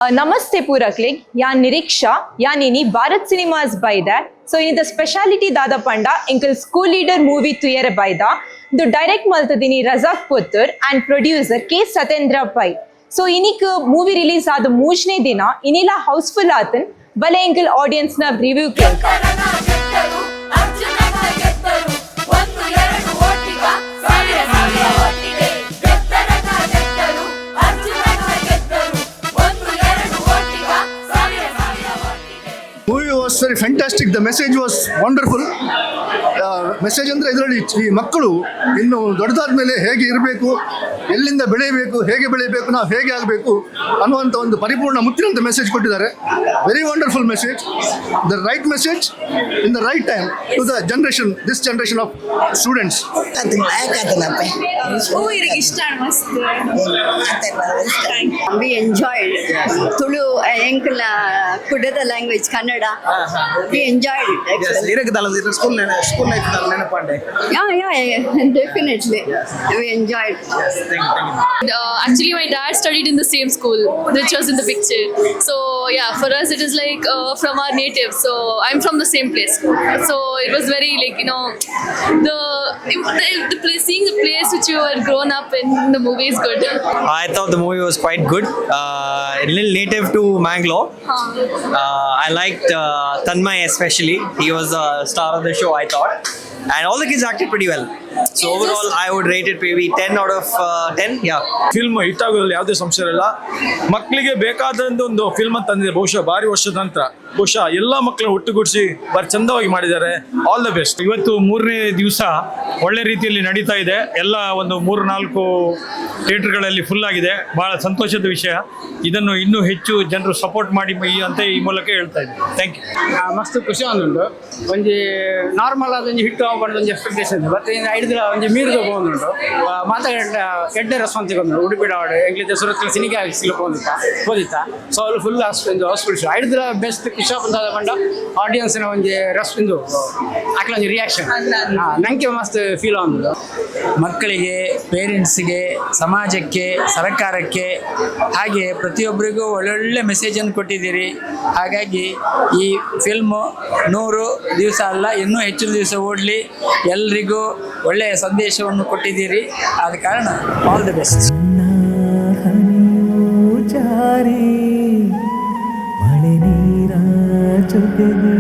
Namaste Puraklik, yan Niriksha, yan ini Bharat Cinemas baida. So ini the speciality dada panda, inkal school leader movie tuyere baida. The direct maltadini Razak Puttur and producer K. Satendra Pai. So inik movie release aada moojne dina, inila houseful aatan, bale inkal audience na review kelka. Movie was very fantastic. The message was wonderful. Message ಅಂದರೆ ಇದರಲ್ಲಿ ಈ ಮಕ್ಕಳು ಇನ್ನು ದೊಡ್ಡದಾದ ಮೇಲೆ ಹೇಗೆ ಇರಬೇಕು, ಎಲ್ಲಿಂದ ಬೆಳೆಯಬೇಕು, ಹೇಗೆ ಬೆಳೆಯಬೇಕು, ನಾವು ಹೇಗೆ ಆಗಬೇಕು ಅನ್ನುವಂಥ ಒಂದು ಪರಿಪೂರ್ಣ ಮುತ್ತಿನಂಥ ಮೆಸೇಜ್ ಕೊಟ್ಟಿದ್ದಾರೆ. Very wonderful message, the right message in the right time to the generation, this generation of students. We enjoyed Tulu Enkla Kudada language, Kannada. We enjoyed it actually. School life Yeah, definitely. We enjoyed. Actually, my dad studied in the same school, which was in the picture. So yeah, for us it is like from our native. So I'm from the same place. So it was very like the place, seeing the place which you were grown up in the movie is good. I thought the movie was quite good. A little native to Mangalore. I liked Tanmay especially. He was the star of the show, I thought. And all the kids acted pretty well. So overall, I would rate it maybe 10 out of 10. Yeah. Film hit ಆಗೋದ್ರಲ್ಲಿ ಯಾವುದೇ ಸಂಶಯ ಇಲ್ಲ. ಮಕ್ಕಳಿಗೆ ಬೇಕಾದಂಥ ಒಂದು film ಅಂತ ತಂದಿದೆ. ಬಹುಶಃ ಭಾರಿ ವರ್ಷದ ನಂತರ ಬಹುಶಃ ಎಲ್ಲ ಮಕ್ಕಳನ್ನ ಒಟ್ಟುಗೂಡಿಸಿ ಭಾರಿ ಚಂದವಾಗಿ ಮಾಡಿದ್ದಾರೆ. All the best. ಇವತ್ತು 3ನೇ ದಿವಸ ಒಳ್ಳೆ ರೀತಿಯಲ್ಲಿ ನಡೀತಾ ಇದೆ. ಎಲ್ಲ ಒಂದು 3-4 ಥಿಯೇಟರ್ಗಳಲ್ಲಿ ಫುಲ್ ಆಗಿದೆ. ಬಹಳ ಸಂತೋಷದ ವಿಷಯ. ಇದನ್ನು ಇನ್ನೂ ಹೆಚ್ಚು ಜನರು ಸಪೋರ್ಟ್ ಮಾಡಿ ಅಂತ ಈ ಮೂಲಕ ಹೇಳ್ತಾ ಇದ್ದೀನಿ. Thank you. ಮಸ್ತ್ ಖುಷಿ ಆಗುಂಡು. ಒಂಜಿ ನಾರ್ಮಲ್ ಆದ ಒಂಜಿ ಹಿಟ್ಟು ಆಗ್ಬಾರ್ದು ಒಂಜಿ ಎಕ್ಸ್ಪೆಕ್ಟೇಷನ್ ಮತ್ತೆ ಐದು ಒಂಜಿ ಮೀರ್ದು ಹೋಗುಂಡು ಮಾತಾಡ ಎಡ್ಡೆ ರೆಸ್ಪಾನ್ಸ್ ಸಿಗೋದು ಉಡುಪಿಡ ಆಡು ಎಂಗ್ಲಿಜ್ ಸುರತ್ಲಿ ಸಿನಿಗೆ ಹೋದಿತ್ತ ಸೊ ಅಲ್ಲಿ ಫುಲ್ ಒಂದು ಹಾಸ್ಪಿಟಲ್ ಐದು ಬೆಸ್ಟ್ ಖುಷಿ ಬಂದ ಬಂಡ ಆಡಿಯನ್ಸ್ನ ಒಂಜಿ ಇದು ಆಕಲ ಒಂಜಿ ರಿಯಾಕ್ಷನ್ ನಂಗೆ ಮಸ್ತ್ ಫೀಲ್ ಆಗುಂಡು. ಮಕ್ಕಳಿಗೆ, ಪೇರೆಂಟ್ಸ್ಗೆ, ಸಮಾಜಕ್ಕೆ, ಸರ್ಕಾರಕ್ಕೆ ಹಾಗೆ ಪ್ರತಿಯೊಬ್ಬರಿಗೂ ಒಳ್ಳೊಳ್ಳೆ ಮೆಸೇಜನ್ನು ಕೊಟ್ಟಿದ್ದೀರಿ. ಹಾಗಾಗಿ ಈ ಫಿಲ್ಮು 100 ದಿವಸ ಅಲ್ಲ, ಇನ್ನೂ ಹೆಚ್ಚು ದಿವಸ ಓಡಲಿ, ಎಲ್ರಿಗೂ ಒಳ್ಳೆಯ ಸಂದೇಶವನ್ನು ಕೊಟ್ಟಿದ್ದೀರಿ. ಆದ ಕಾರಣ ಆಲ್ ದಿ ಬೆಸ್ಟ್. ಮಳೆ ನೀರ ಜೊತೆಗೆ